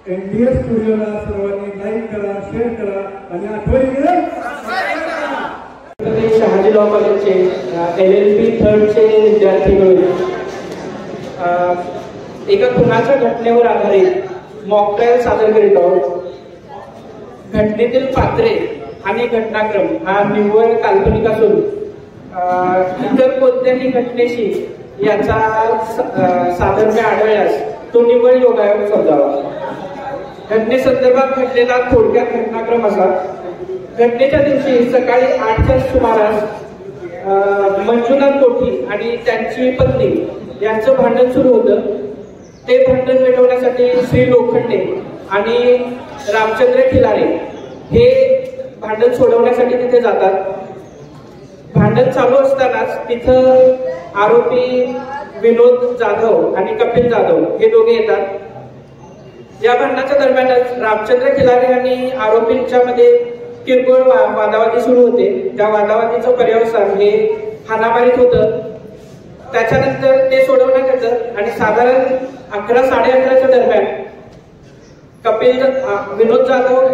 NDS स्टुडिओला सर्वांनी like करा, share करा आणि आठवणीने शहाजी लॉ कॉलेजचे LLB 3चे विद्यार्थी मिळून एका खुनाच्या घटनेवर आधारित मॉक ट्रायल सादर करीत आहोत. घटनेतील पात्रे आणि घटनाक्रम हा निव्वळ काल्पनिक असून इतर कोणत्याही घटनेशी याचा साधर्म्य आढळल्यास तो निव्वळ योगायोग समजावा. घटनेसंदर्भात घडलेला थोडक्यात घटनाक्रम असा. घटनेच्या दिवशी सकाळी 8च्या सुमारास मंजुनाथ कोठी आणि त्यांची पत्नी यांचं भांडण सुरू होतं. ते भांडण मिटवण्यासाठी श्री लोखंडे आणि रामचंद्र खिलारे हे भांडण सोडवण्यासाठी तिथे जातात. भांडण चालू असतानाच तिथं आरोपी विनोद जाधव आणि कपिल जाधव हे दोघे येतात. या भांडणाच्या दरम्यानच रामचंद्र खिलारे आणि आरोपींच्या मध्ये किरकोळ वादावादी सुरू होते. त्या वादावादीचं पर्यवसान हे हाणामारीत होतं. त्याच्यानंतर ते सोडवण्यात येतं आणि साधारण 11-11:30च्या दरम्यान विनोद जाधव,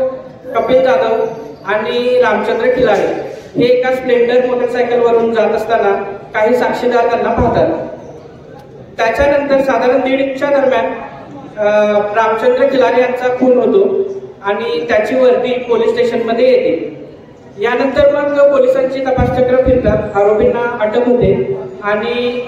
कपिल जाधव आणि रामचंद्र खिलारे हे एका स्प्लेंडर मोटरसायकलवरून जात असताना काही साक्षीदार त्यांना पाहतात. त्याच्यानंतर साधारण 1:30च्या दरम्यान रामचंद्र खिलारे यांचा खून होतो आणि त्याची वर्दी पोलीस स्टेशनमध्ये येते. यानंतर मग पोलिसांची तपासचक्र फिरतात. आरोपींना अटक होते आणि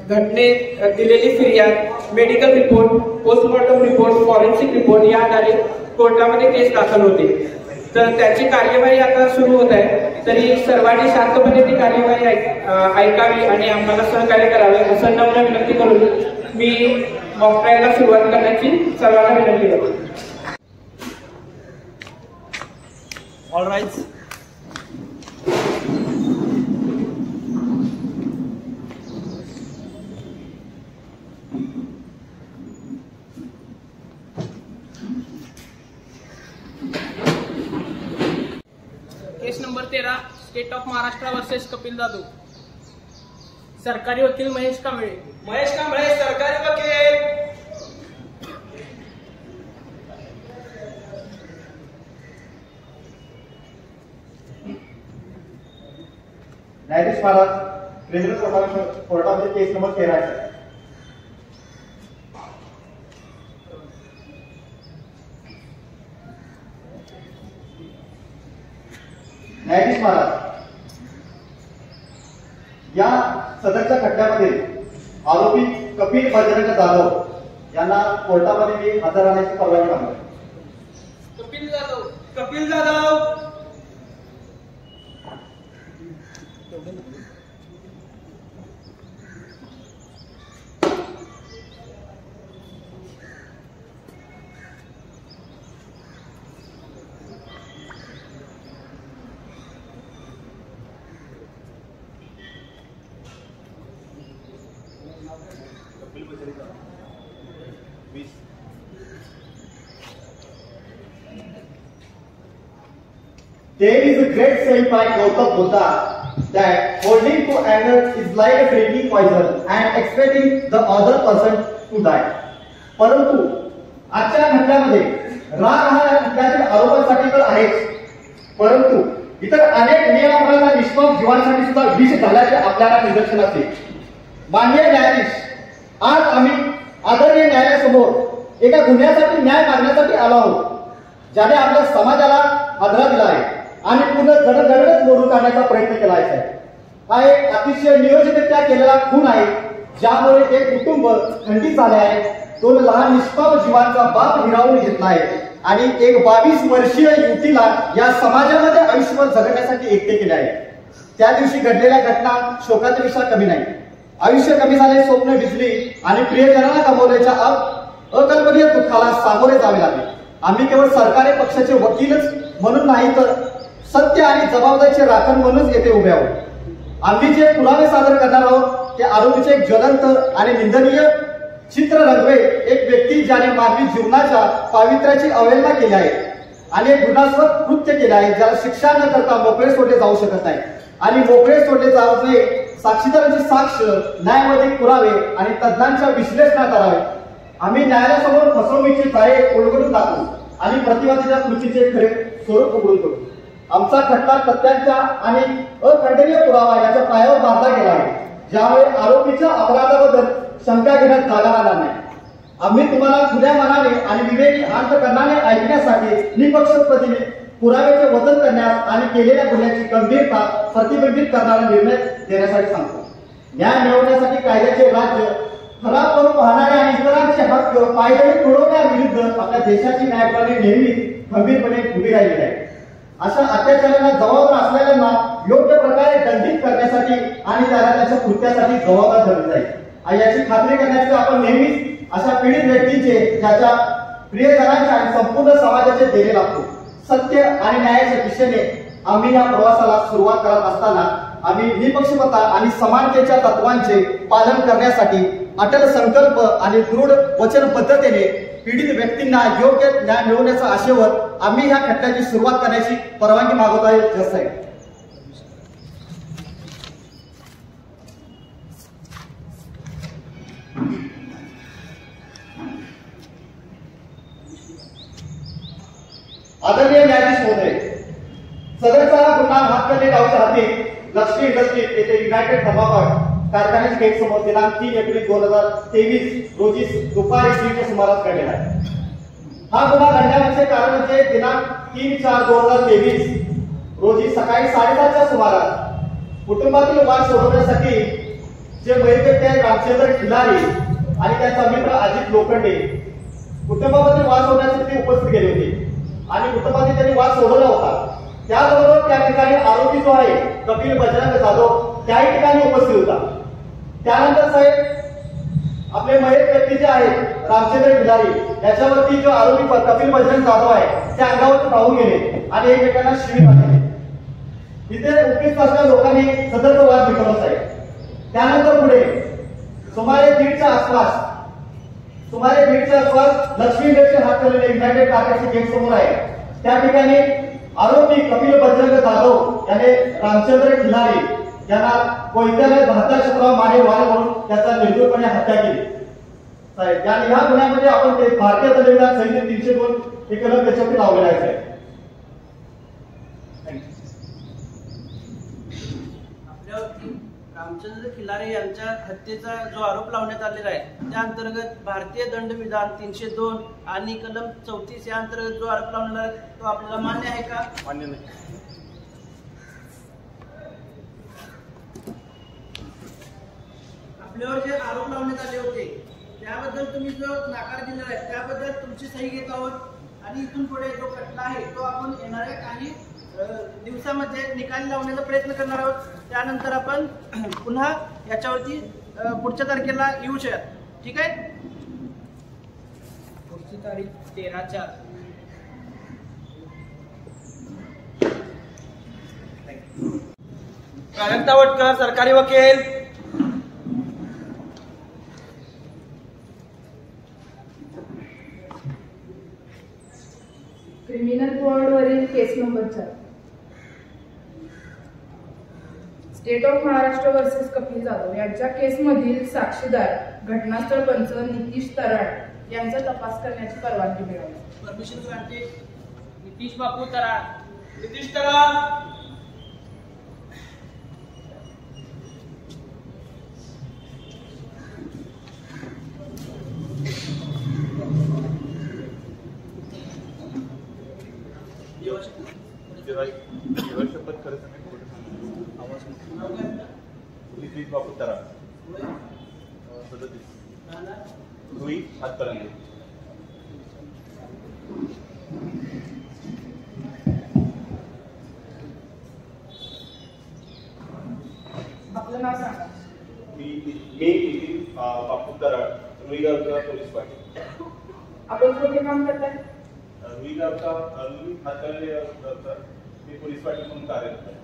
घटनेत दिलेली फिर्याद, medical report, postmortem report, forensic report या आधारे कोर्टामध्ये केस दाखल होते. तर त्याची कार्यवाही आता सुरू होत आहे. तरी सर्वांनी शांतपणे ती कार्यवाही ऐकावी आणि आम्हाला सहकार्य करावे असं नम्र विनंती करून मी मॉक ट्रायलला सुरुवात करण्याची सर्वांना विनंती करतो. All right. Case number 13 state of Maharashtra versus Kapil Jadhav. सरकारी वकील महेश कांबळे. सरकारी वकील. न्यायाधीश महाराज, क्रिमिनल कोर्टामध्ये केस नंबर 13 आहे. न्यायाधीश महाराज, या सदरच्या खटल्यामध्ये आरोपी कपिल बजरंग जाधव यांना कोर्टामध्ये मी हजर राहण्याची परवानगी मागतो. Kapil Jadhav. There is a great saying by Gautam Buddha that holding to anger is like drinking poison and expecting the other person to die. परंतु आजच्या घटनेमध्ये राग हा खटल्यातील आरोपांसाठी तर आहेच, परंतु इतर अनेक नियमांना निष्पाप जीवांसाठी सुद्धा विष झाल्याचे आपल्याला निदर्शनास येईल. माननीय न्यायाधीश, आज आम्ही आदरणीय न्यायालयासमोर एका गुन्ह्यासाठी न्याय मागण्यासाठी आलो आहोत, ज्याने आपल्या समाजाला हादरा दिला आहे आणि पूर्ण जडगडच मोडून काढण्याचा प्रयत्न केला आहे. हा एक अतिशय नियोजितरित्या केलेला खून आहे, ज्यामुळे एक कुटुंब खंडित झाले आहे. 2 लहान निष्पाप जीवांचा बाप हिरावून घेतला आहे आणि एक 22 वर्षीय युवतीला या समाजामध्ये आयुष्यभर जगण्यासाठी एकटे केले आहे. त्या दिवशी घडलेल्या घटना शोकाचा विषय कमी नाही. आयुष्य कमी झाले, स्वप्न भिजली आणि प्रियजनाला गमावल्याच्या अकल्पनीय दुःखाला सामोरे जावे लागले. आम्ही केवळ सरकारी पक्षाचे वकीलच म्हणून नाही, तर सत्य आणि जबाबदारीचे राखण म्हणूनच येथे उभे आहोत. आम्ही जे पुरावे सादर करणार आहोत ते आरोपीचे एक ज्वलंत आणि निंदनीय चित्र रंगवे. एक व्यक्ती ज्याने मानवी जीवनाच्या पावित्र्याची अवहेलना केली आहे आणि एक गुन्हास्पद कृत्य केले आहे, ज्याला शिक्षा न करता मोकळे सोडले जाऊ शकत नाही. आणि मोकळे सोडले जाऊ नये, साक्षीदारांची साक्ष, न्यायवैद्यक पुरावे आणि तज्ञांच्या विश्लेषण करावे. आम्ही न्यायालयासमोर फसवणुकीचे जाळे उलगडून टाकू आणि प्रतिवादीच्या कृतीचे खरे स्वरूप उघडून करू. आमचा खटला तथ्यांच्या आणि अखंडनीय पुरावा याच्या पायावर बांधला गेला आहे, ज्यामुळे आरोपीच्या अपराधाबद्दल शंका घेण्यात जागा राहणार नाही. आम्ही तुम्हाला खुल्या मनाने आणि विवेकी अंतःकरणाने ऐकण्यासाठी निपक्षपातीने पुराव्याचे वजन करण्यास आणि केलेल्या गुन्ह्याची गंभीरता प्रतिबिंबित करणारा निर्णय देण्यासाठी सांगतो. न्याय मिळवण्यासाठी कायद्याचे राज्य खराब करून पाहणारे आणि इतरांचे हक्क पायदळी तुडवण्याविरुद्ध आपल्या देशाची न्यायप्रणाली नेहमी खंबीरपणे उभी राहिली आहे. अशा अत्याचारांना जबाबदार असलेल्यांना योग्य प्रकारे दंडित करण्यासाठी आणि त्याला त्याच्या कृत्यासाठी जबाबदार धरले जाईल याची खात्री करण्यासाठी आपण नेहमीच अशा पीडित व्यक्तींचे त्याच्या प्रियजनांचे आणि संपूर्ण समाजाचे देणे लागतो. सत्य आणि न्यायाच्या दिशेने आम्ही या प्रवासाला सुरुवात करत असताना आम्ही निपक्षपात आणि समानतेच्या तत्वांचे पालन करण्यासाठी अटल संकल्प आणि दृढ वचनबद्धतेने पीडित व्यक्तींना योग्य न्याय मिळवण्याच्या आशेवर आम्ही ह्या खटल्याची सुरुवात करण्याची परवानगी मागवत आहे. जज साहेब. आदरणीय न्यायाधीश महोदय, सदरचा गुन्हा हातकर्णी गावच्या हद्दीत लक्ष्मी इंडस्ट्रीज येथे युनायटेड थर्माकोल कारखान्याच्या गेट समोर दिनांक 3 एप्रिल 2023 रोजी दुपारी 3च्या सुमारास घडलेला आहे. हा गुन्हा घडण्याचे कारण म्हणजे दिनांक 3/4/2023 रोजी सकाळी 7:30च्या सुमारास कुटुंबातील वाद सोडवण्यासाठी जे मयत व्यक्ती आहेत रामचंद्र खिलारी आणि त्यांचा मित्र अजित लोखंडे कुटुंबामध्ये वाद सोडवण्यासाठी उपस्थित गेले होते आणि कुटुंबातील त्यांनी वाद सोडवला होता. त्याबरोबर त्या ठिकाणी आरोपी जो आहे कपिल बजरंग जाधव त्याही ठिकाणी उपस्थित होता. त्यानंतर साहेब आपले मयत व्यक्ती जे आहेत रामचंद्र खिलारी याच्यावरती जो आरोपी कपिल बजरंग जाधव आहे त्या अंगावर धावून गेले आणि एकमेकांना शिवी घातली. तिथे उपस्थित असलेल्या लोकांनी सदरचा वाद मिटवला साहेब. त्यानंतर पुढे सुमारे 1:30च्या आसपास लक्ष्मी इंडस्ट्री हातकर्णी युनायटेड कारखान्याचे गेट समोर आहे त्या ठिकाणी आरोपी कपिल बजरंग जाधव याने रामचंद्र खिलारी यांना कोयत्याने 72 शुक्रवार माने वाले म्हणून त्याचा निर्दयपणे हत्या केली साहेब. या गुन्ह्यामध्ये आपण ते भारतीय दंडविधान संहिते 302 हे कलम त्याच्यावरती लावलेला आहे साहेब. आपल्यावरती रामचंद्र खिलारे यांच्या हत्येचा जो आरोप लावण्यात आलेला आहे त्या अंतर्गत भारतीय दंडविधान 302 आणि कलम 34 या अंतर्गत जो आरोप लावलेला आहे तो आपल्याला मान्य आहे का? मान्य नाही. आपल्यावर जे आरोप लावण्यात आले होते त्याबद्दल तुम्ही जो नकार दिलेला आहे त्याबद्दल तुमची सही घेत आहोत आणि इथून पुढे जो खटला आहे तो आपण येणाऱ्या काही दिवसामध्ये निकाल लावण्याचा प्रयत्न करणार आहोत. त्यानंतर आपण पुन्हा याच्यावरती पुढच्या तारखेला येऊ शकत. ठीक आहे. पुढची तारीख 13/4. प्राजक्ता वटकर सरकारी वकील. क्रिमिनल कोडवरील case number 4 state of Maharashtra versus Kapil Jadhav यांच्या केसमधील साक्षीदार घटनास्थळ पंच नितीश तराड यांचा तपास करण्याची परवानगी मिळाली. Permission granted. नितीश बापू तराड. नितीश तराड. शपथ खरं सांगेल खोटं सांगेल. नितीश बापू तराड. 37 रुई हातकर्णी. आपलं नाव सांगा. मी नितीन बापू तराड रुईगावचा पोलीस पाटील. आपण कुठे काम करताय? रुईगावचा रुई हातकर्णी मी पोलीस पाटील म्हणून कार्यरत आहे.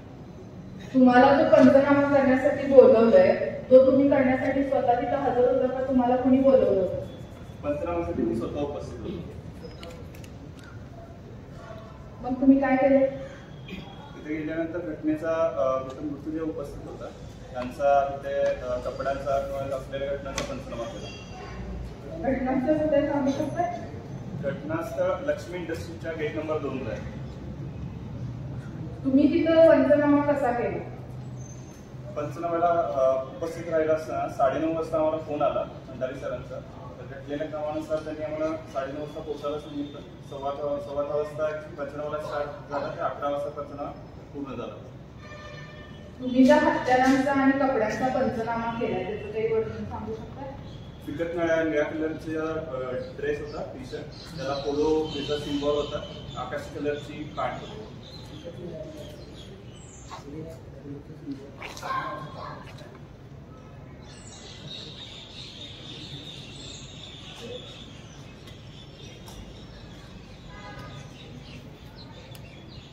तुम्हाला जो पंचनामा करण्यासाठी बोलवलंय तो तुम्ही करण्यासाठी स्वतः तिथं हजर होता का तुम्हाला कोणी बोलवलं होतं? पंचनामासाठी मी स्वतः उपस्थित होतो. मग तुम्ही काय केलं? तिथे गेल्यानंतर घटनेचा मृत्यू जे उपस्थित होता त्यांचा तिथे कपड्यांचा किंवा असलेल्या घटनांचा पंचनामा केला. घटनास्थळ कुठे सांगू शकता? घटनास्थळ लक्ष्मी इंडस्ट्रीच्या गेट नंबर 2 ला आहे. तुम्ही तिथं पंचनामा कसा केला? पंचनाम्याला उपस्थित राहिला असताना 9:30 वाजता आम्हाला फोन आला भंडारी सरांचा. तर घडलेल्या कामानुसार त्यांनी आम्हाला 9:30 वाजता पोहोचायला सांगितलं. 10:15 वाजता पंचनामाला स्टार्ट झाला ते 11 वाजता पंचनामा पूर्ण झाला. तुम्ही ज्या हत्यारांचा आणि कपड्यांचा पंचनामा केला त्याचं काही वर्णन सांगू शकता? फिकट निळ्या कलरचा ड्रेस होता, टी शर्ट, त्याला पोलो त्याचा सिम्बॉल होता, आकाशी कलरची पॅन्ट होती.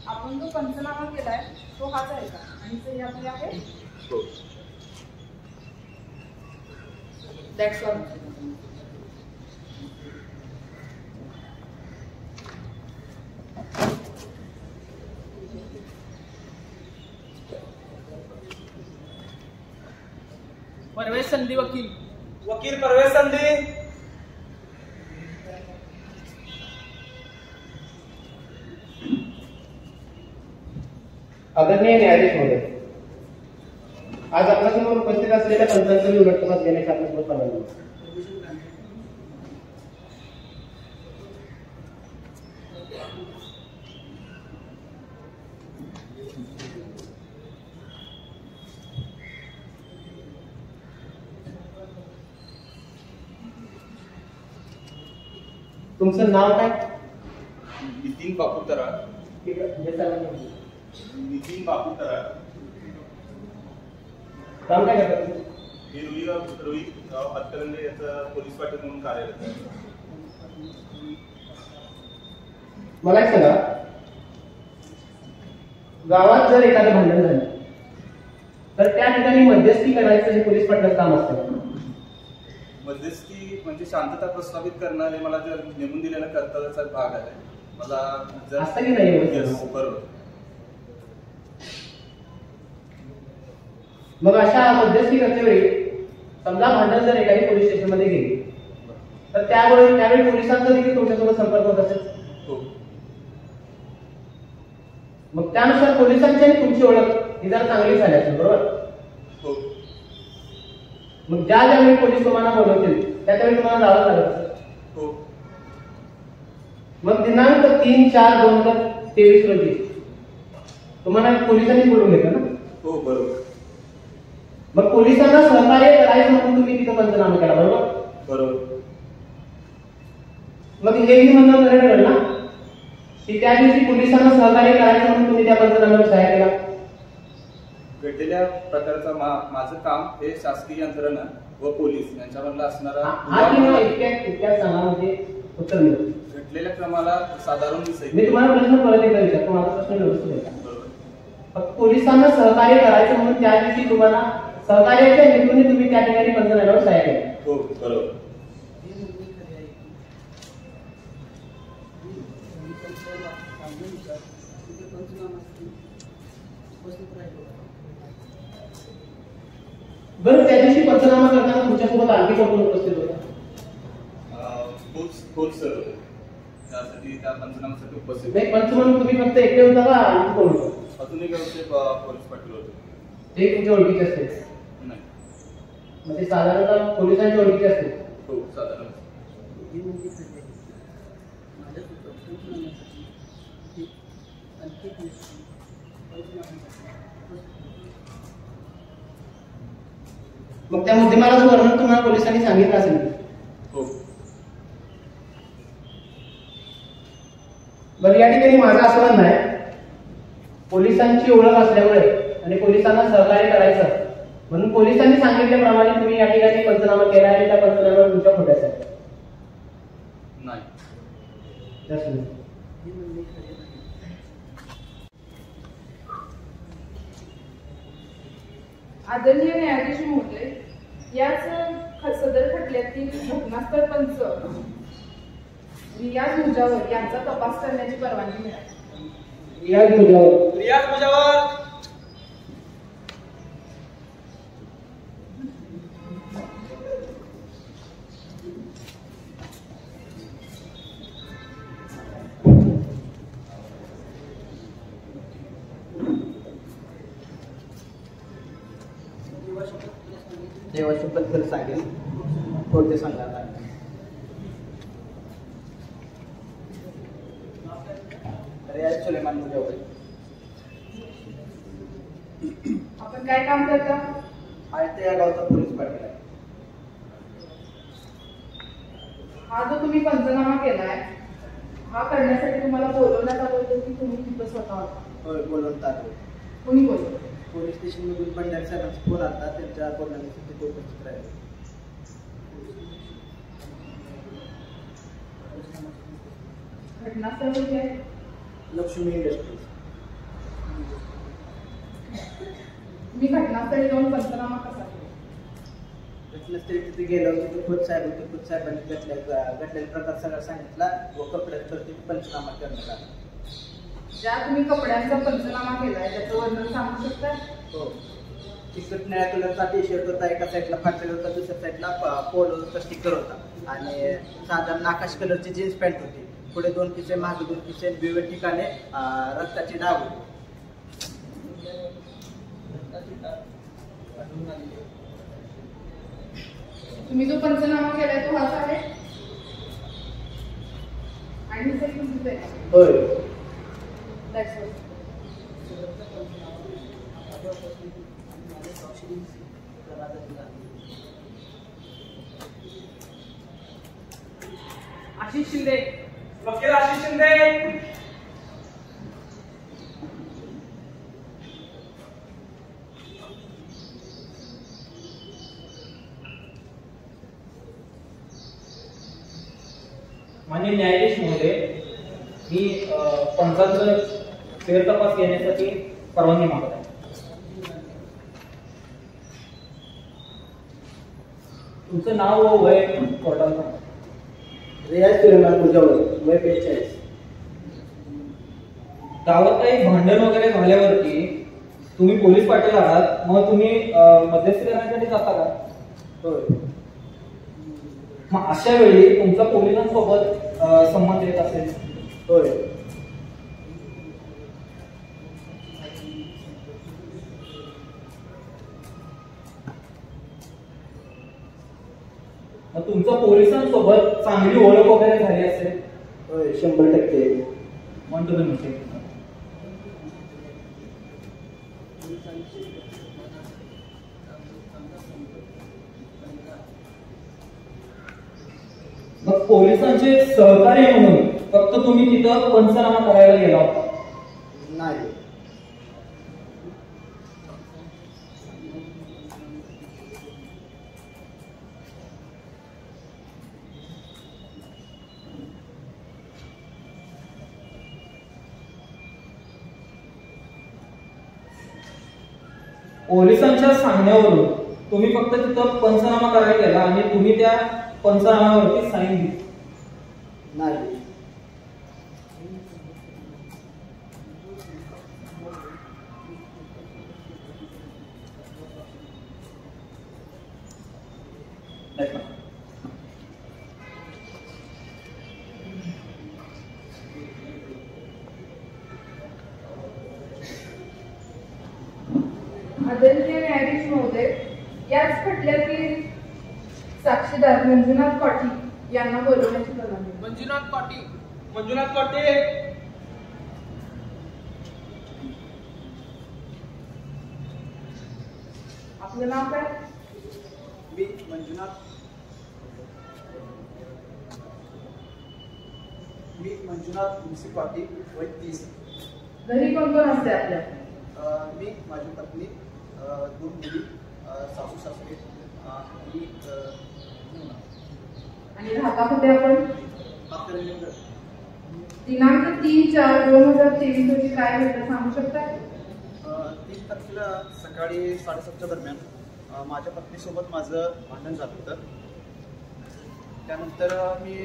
आपण जो पंचनामा केलाय तो हाच आहे का? आणि सही आपली आहे? हो. That's all. परवेश संधी वकील. वकील परवेश संधी. आदरणीय न्यायाधीश महोदय, आज आपल्यासमोर उपस्थित असलेल्या पंचांचा मी उलटपणास घेण्याची आपल्यासमोर परवानगी. तुमचं नाव काय? नितीन बापूतरा. ठीक आहे, हे सर्वांनी नितीन बापूतरा. काम काय करतात? हे रोहितराव हातकर्णी याचा पोलीस पाटील म्हणून कार्यरत आहे. मला एक सांगा, गावात जर एखादं भांडण झालं तर त्या ठिकाणी मध्यस्थी करायचं हे पोलीस पाटलाचं काम असतं. मध्यस्थी म्हणजे शांतता प्रस्थापित करणं हे मला जर नेमून दिलेला कर्तव्याचा भाग आहे. मला जर असतं की नाही? Yes, बरोबर. मग अशा मध्यस्थी करतेवेळी समजा भांडण जर एखादी पोलीस स्टेशन मध्ये गेली तर त्यावेळी पोलिसांचा देखील तुमच्यासोबत संपर्क होत असेल. हो. मग त्यानुसार पोलिसांची आणि तुमची ओळख ही जर चांगली झाली असेल, बरोबर? हो. मग ज्यावेळी पोलीस तुम्हाला बोलवतील त्यावेळी तुम्हाला जावं लागत असेल. हो. मग दिनांक 3/4/2023 रोजी तुम्हाला पोलिसांनी बोलून घेतलं ना? हो, बरोबर. मग पोलिसांना सहकार्य करायचं म्हणून तुम्ही तिथं पंचनामा केला, बरोबर? बरोबर. मग हेही म्हणणं खरं ना की त्या दिवशी पोलिसांना सहकार्य करायचं म्हणून तुम्ही त्या पंचनाम्यावर सह्या केला? घडलेल्या प्रकारचा माझं काम हे शासकीय यंत्रणा व पोलीस यांच्यामधला असणारा हा किंवा इतक्या सांगा म्हणजे उत्तर मिळेल. घडलेल्या क्रमाला साधारण मी तुम्हाला प्रश्न परत एकदा विचारतो, माझा प्रश्न व्यवस्थित आहे. बरोबर. फक्त पोलिसांना सहकार्य करायचं म्हणून त्या दिवशी तुम्हाला सहकार्याच्या हेतूने तुम्ही त्या ठिकाणी पंचनाम्यावर सह्या केल्या. हो, बरोबर. बरं, त्या दिवशी पंचनामा करताना तुमच्यासोबत आणखी कोण उपस्थित होता? खोत सर त्यासाठी त्या पंचनामासाठी उपस्थित नाही, पंच म्हणून तुम्ही फक्त एकटे होता का आणखी कोण होतं? अजूनही गावचे पोलीस पाटील होते. ते तुमच्या ओळखीचे असते? नाही. म्हणजे साधारणतः पोलिसांच्या ओळखीचे असते? हो, साधारण. मग त्या मुद्देमालाचं वर्णन तुम्हाला पोलिसांनी सांगितलं असेल? हो. बरं, या ठिकाणी माझं असं म्हणणं आहे, पोलिसांची ओळख असल्यामुळे आणि पोलिसांना सहकार्य करायचं म्हणून पोलिसांनी सांगितल्याप्रमाणे तुम्ही या ठिकाणी पंचनामा केला आणि त्या पंचनाम्यावर तुमच्या खोट्या आहेत? नाही. आदरणीय न्यायाधीश महोदय, याच सदर खटल्यातील घटनास्थळ पंच रियाज मुजावर यांचा तपास करण्याची परवानगी मिळाली. रियाज मुजावर. देवाची पद्धत सांगेल कोणते सांगणार आहे. रियाज सुलेमान मुजावर. आपण काय काम करता? आयते या गावचा पोलीस पाटील आहे. हा जो तुम्ही पंचनामा केलाय हा करण्यासाठी तुम्हाला बोलवण्यात आलं होतं की तुम्ही तिथं स्वतः होता? होय, बोलवतात. कोणी बोलवलं? पोलीस स्टेशनमधून बंडारी साहेबांचा फोन आला, त्यांच्या बोलण्यासाठी ते उपस्थित राहिले. घटनास्थळ कुठे आहे? लक्ष्मी इंडस्ट्रीज. तुम्ही घटनास्थळी जाऊन पंचनामा कसा केला? घटनास्थळी तिथे गेलो तिथे खुद साहेब होते. खुद साहेबांनी घडलेला प्रकार सगळा सांगितला व कपड्यांवरती पंचनामा करण्यात आला. ज्या तुम्ही कपड्यांचा पंचनामा केलाय त्याचं वर्णन सांगू शकता? हो. तिकट निळ्या कलरचा टी शर्ट होता, एका साईडला फाटलेला होता, दुसऱ्या साईडला पोलोचा स्टिकर होता आणि साधारण आकाश कलरची जीन्स पॅन्ट होती. पुढे 2 पिसे, मागे 2 पिसे, विविध ठिकाणी रक्ताची डाग होती. तुम्ही जो पंचनामा केलाय तो हाच आहे आणि हे सगळं तुमचं आहे? होय. That's all. आशिष शिंदे. वकील आशिष शिंदे. माननीय न्यायाधीश महोदय, मी पंचांचा फेरतपास घेण्यासाठी परवानगी मागत आहे. तुमचं नाव व वय कोर्टात सांगा. रियाज सुलेमान मुजावर, वय 45. गावात काही भांडण वगैरे झाल्यावरती तुम्ही पोलीस पाटील आहात, मग तुम्ही मध्यस्थी करण्यासाठी जाता का? होय. मग अशा वेळी तुमचा पोलिसांसोबत संबंध येत असेल? होय. मग तुमचा पोलिसांसोबत चांगली ओळख वगैरे झाली असेल? होय, 100%. म्हणतो तुम्ही मग पोलिसांचे सहकार्य म्हणून फक्त तुम्ही तिथं पंचनामा करायला गेला होता? नाही. पोलिसांच्या सांगण्यावरून तुम्ही फक्त तिथं पंचनामा करायला गेला आणि तुम्ही त्या पंचनाम्यावरती साईन दिली? नाही. आदरणीय न्यायाधीश महोदय, याच खटल्यातील साक्षीदार मंजुनाथ पाटील यांना बोलवण्याची परवानगी. मंजुनाथ पाटील. मंजुनाथ पाटील. आपलं नाव काय? मी मंजुनाथ मुंशी पाटील, वय 30. घरी कोण कोण असते आपल्या? मी, माझी पत्नी, 2 मुली, सासू सासरे आणि राहता कुठे आपण? हातकणंगले. दिनांक 3/4/2023 रोजी काय घडलं सांगू शकता? 3 तारखेला सकाळी 7:30च्या दरम्यान माझ्या पत्नीसोबत माझं भांडण झालं होतं. त्यानंतर मी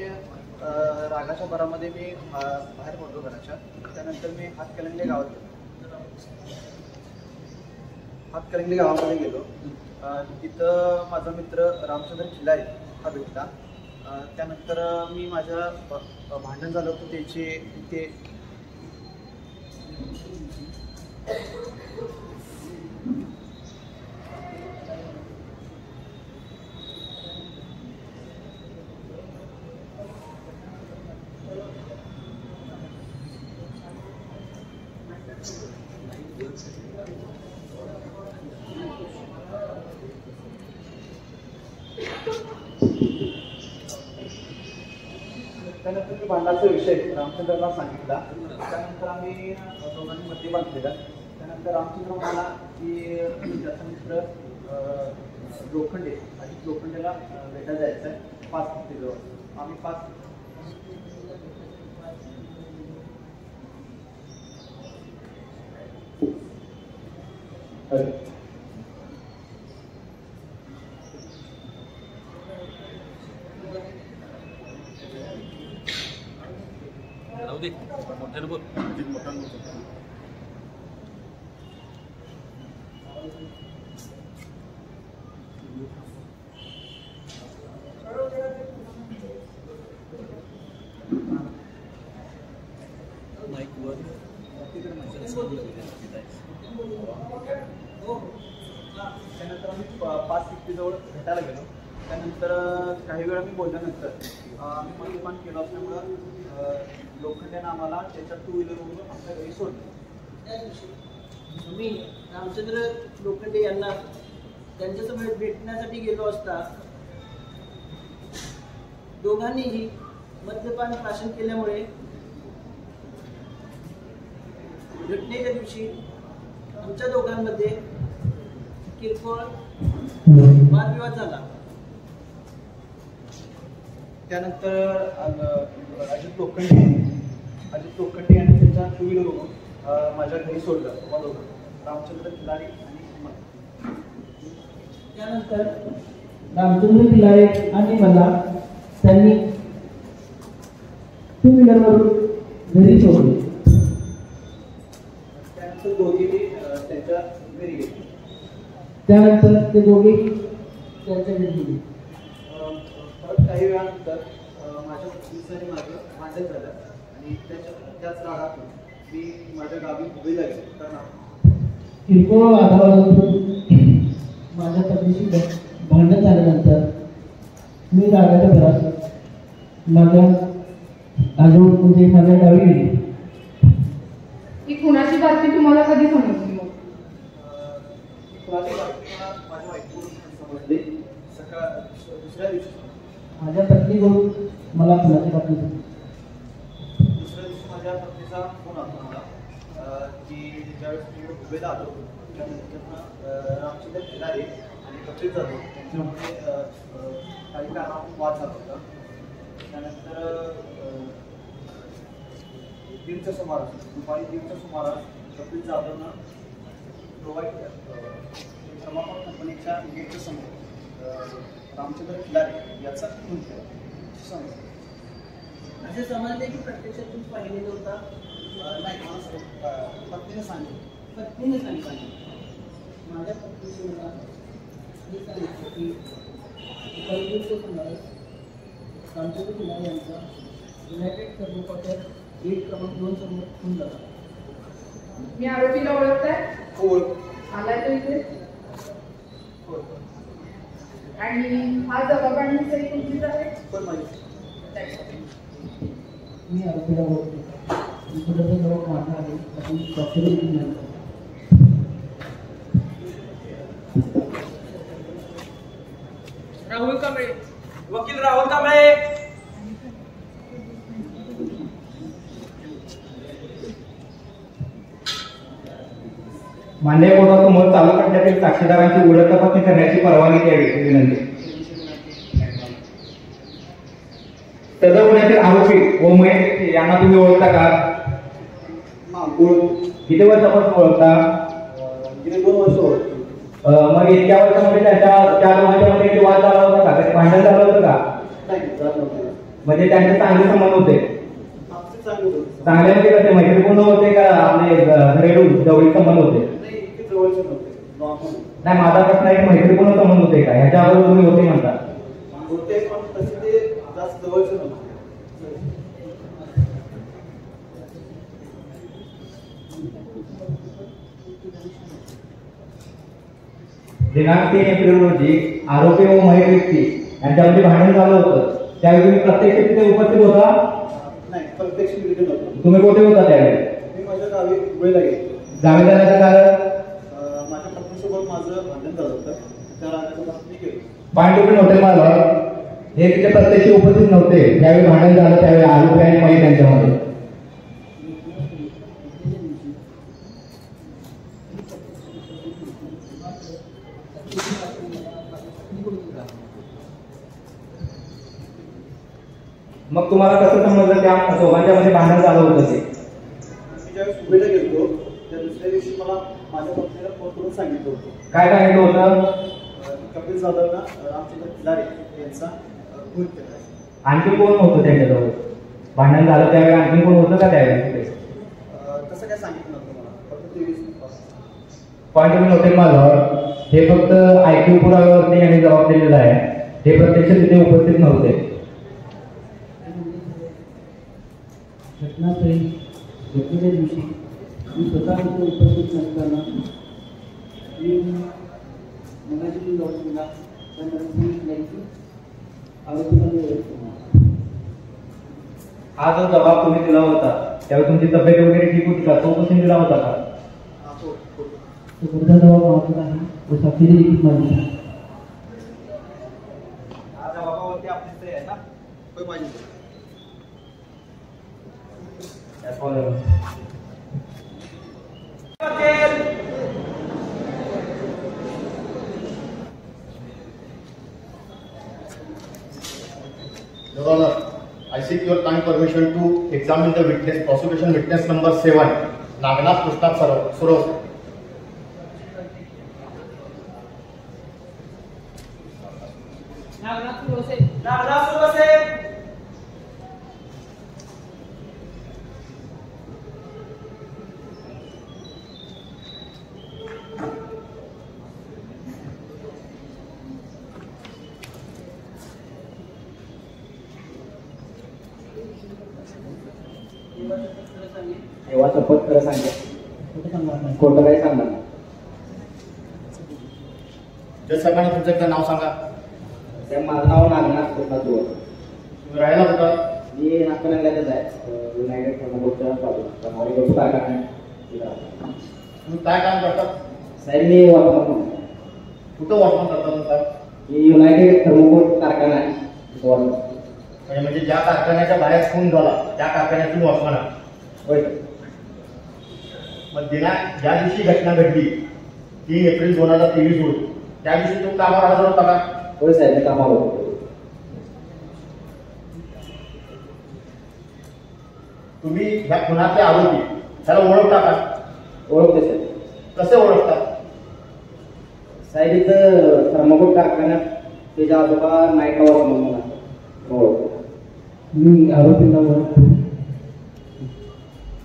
रागाच्या भरामध्ये मी बाहेर पडलो घराच्या. त्यानंतर मी हातकणंगले गावामध्ये गेलो. तिथं माझा मित्र रामचंद्र खिलारी हा भेटला. त्यानंतर मी माझ्या भांडण झालं होतं ते त्यानंतर मी भांडणाचा विषय रामचंद्रला सांगितला. त्यानंतर आम्ही दोघांनी मध्ये बांधलेला. त्यानंतर रामचंद्र म्हणाला की त्याचा मित्र लोखंडे अजित लोखंडेला भेटायला जायचं आहे 5 किलोमीटरवर. आम्ही 5 त्यानंतर आम्ही 5 व्यक्तीजवळ भेटायला गेलो. त्यानंतर काही वेळा मी बोलल्यानंतर आम्ही मद्यपान केलं असल्यामुळं लोखंडेनं आम्हाला त्याच्या 2 व्हीलरवरून आमच्या घरी सोडलं. त्या दिवशी मी रामचंद्र लोखंडे यांना त्यांच्यासमोर भेटण्यासाठी गेलो असता दोघांनीही मद्यपान प्राशन केल्यामुळे घटनेच्या दिवशी आमच्या दोघांमध्ये किरकोळ वादविवाद झाला. त्यानंतर अजित लोखंडे यांनी त्यांच्या 2 व्हीलरवरून माझ्या घरी सोडलं. रामचंद्र खिलारी आणि त्यानंतर रामचंद्र खिलारे आणि मला त्यांनी 2 व्हीलरवरून घरी सोडले. त्यानंतर दोघेही त्यांच्या घरी गेले. त्यानंतर ते दोघे त्यांच्या घरी गेले. परत काही वेळानंतर माझ्या पत्नीचं आणि माझं भांडण झालं आणि त्याच रागातून मी माझ्या गावी मुंबईला गेलो. कारण किरकोळ वादावादातून माझ्या पत्नीशी भांडण झाल्यानंतर मी रागाच्या भरात माझ्या आजोळ म्हणजे माझ्या गावी गेले. ही खुनाची बातमी तुम्हाला कधी समजली मग? माझ्या बायकोकडून समजले. दुसऱ्या दिवशी माझ्या पत्नीकडून मला खुनाची बातमी समजली. दुसऱ्या दिवशी माझ्या पत्नीचा फोन आला मला की ज्यावेळेस मी मुंबईला आलो त्यानंतर रामचंद्र खिलारे आणि कपिल जाधव त्यांच्यामध्ये काही कारणावरून वाद झाला होता. त्यानंतर 3च्या सुमारास दुपारी 3च्या सुमारास कपिल जाधवनं प्रोव्हाइड थर्माकोल कंपनीच्या गेटच्या समोर रामचंद्र खिलारे याचा खून केला. असे समजले की प्रत्यक्षात तुम्ही पाहिलेलं होता? नाही, पत्नीने सांगितलं. पत्नीने सांगितलं. माझ्या पत्नीशी मला हे सांगितलं की दुपारी सुमारास रामचंद्र खिलारे यांचा युनायटेड कर्मकर्त्यात गेट क्रमांक 2 समोर खून झाला. मी आरोपीला ओळखताय? हो. आलाय तो इथे? आणि हा जबाबदारी सही तुमचीच आहे? पण माझी मी आरोपीला ओळखतो. थोडंसं जवळ माझा आहे आपण डॉक्टरी नंतर राहुल कांबळे. वकील राहुल कांबळे. मान्य कोर्टासमोर चालू खटल्यातील साक्षीदारांची ओळख तपासणी करण्याची परवानगी द्यावी विनंती. सदर गुन्ह्यातील आरोपी व मयत यांना तुम्ही ओळखता का? किती वर्षापासून ओळखता? गेले 2 वर्ष ओळखतो. मग इतक्या वर्षामध्ये त्यांच्या 4 वर्षामध्ये वाद झाला होता का? कधी भांडण झालं होतं का? नाही, जात नव्हते. म्हणजे त्यांचे चांगले संबंध होते? आमचे चांगले होते. चांगले म्हणजे कसे, मैत्रीपूर्ण होते का आपले घरेलू जवळीक संबंध होते? नाही, इतके जवळचे नव्हते. नॉर्मल. नाही, माझा प्रश्न आहे मैत्रीपूर्ण संबंध होते का? ह्याच्या अगोदर तुम्ही होते म्हणता? होते, पण तसे ते जास्त जवळचे नव्हते. दिनांक 3 एप्रिल रोजी आरोपी व मयत व्यक्ती यांच्यामध्ये भांडण झालं होतं. त्यावेळी तुम्ही प्रत्यक्ष तिथे उपस्थित होता? नाही, प्रत्यक्ष तिथे नव्हतो. तुम्ही कुठे होता त्यावेळी? मी माझ्या गावी मुंबईला गेलो. गावी जाण्याचं कारण? माझ्या पत्नीसोबत माझं भांडण झालं होतं. त्या रागाच्या मी गेलो. पांडुपिन हॉटेल मालक हे तिथे प्रत्यक्ष उपस्थित नव्हते. ज्यावेळी भांडण झालं त्यावेळी आरोपी आणि मयत यांच्यामध्ये. मग तुम्हाला कसं समजलं त्या दोघांच्या मध्ये भांडण झालं होतं ते? मी ज्यावेळेस मुंबईला गेलो त्या दुसऱ्या दिवशी मला माझ्या पत्नीला फोन करून सांगितलं होतं. काय सांगितलं होतं? कपिल जाधवला रामचंद्र खिलारे यांचा खून केला. आणखी कोण होतं त्याच्याजवळ? भांडण झालं त्यावेळी आणखी कोण होतं का त्यावेळी? तसं काय सांगितलं नव्हतं मला, फक्त ते 20 पॉईंट तुम्ही नोटेल माझ्यावर. हे फक्त आयक्यू पुराव्यावरती यांनी जबाब दिलेला आहे. हे प्रत्यक्ष तिथे उपस्थित नव्हते. घटनास्थळी घटनेच्या दिवशी मी स्वतः तिथे उपस्थित नसताना मी मगाशी जाऊन दिला हा जो जबाब तुम्ही दिला होता त्यावेळी तुमची तब्येत वगैरे ठीक होती का? तो कशी दिला होता का? तो पुढचा जबाब महत्वाचा आहे. तो साक्षीने लिखित मागितला. हा जबाबावरती आपली सही आहे ना? होय माझी. Your Honor, I seek your kind permission to examine the witness, prosecution witness number 7, Nagnath Krishna Suros. तेव्हा शपथ खरं सांगा, खोटं काही सांगा. जज साहेबांना तुमचं एकदा नाव सांगा. त्या माझं नाव नागनाथ कृष्णा सुरस. तुम्ही राहायला कुठं? मी नागपूरलाच आहे. युनायटेड थर्मोकोलच्या बाजूला कारखाना. तुम्ही काय काम करतात? साहेब मी वॉचमन. कुठं वॉचमन करतात साहेब? मी युनायटेड थर्मोकोल कारखाना आहे. म्हणजे ज्या कारखान्याच्या बाहेर खून झाला त्या कारखान्यातून वॉचमन आहे. होय. मग ज्या दिवशी घटना घडली 3 एप्रिल 2023 रोजी त्या दिवशी तुम्ही कामावर हजर होता का? होय साहेब, मी कामावर होतो. तुम्ही ह्या खुनातले आरोपी त्याला ओळखता का? ओळखते साहेब. कसे ओळखतात? साहेब इथं थर्मोकोल कारखान्यात त्याच्या आजोबा नाईट वॉचमन म्हणून ओळखतो. मी आरोपीला ओळखतो.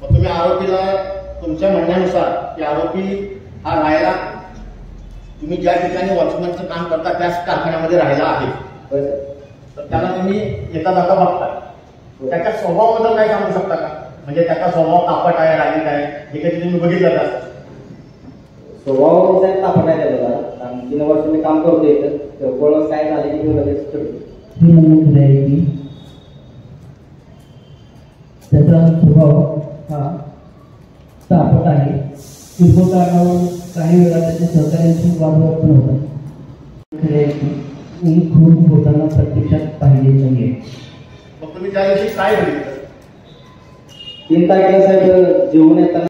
मग तुम्ही आरोपीला तुमच्या म्हणण्यानुसार की आरोपी हा राहायला तुम्ही ज्या ठिकाणी वॉचमनचं काम करता त्याच कारखान्यामध्ये राहिला आहे, तर त्याला तुम्ही येता जाता बघता. त्याच्या स्वभावाबद्दल काय सांगू शकता का? म्हणजे त्याचा स्वभाव तापट आहे, रागीट आहे, हे कधी तुम्ही बघितलं का? स्वभाव साहेब तापट आहे त्याला. 3 वर्ष मी काम करतो इथं. जवळ काय झाले की मी लगेच करतो. हे नमूद केलं आहे की त्याचा स्वभाव हा तापट आहे. किरकोळ कारणावरून काही वेळा त्याच्या सहकार्यांशी वादविवाद पण होतात. मी खून होताना प्रत्यक्षात पाहिले नाहीये. मग तुम्ही त्या दिवशी काय बघितलं? 3 तारखेला साहेब जेवून येताना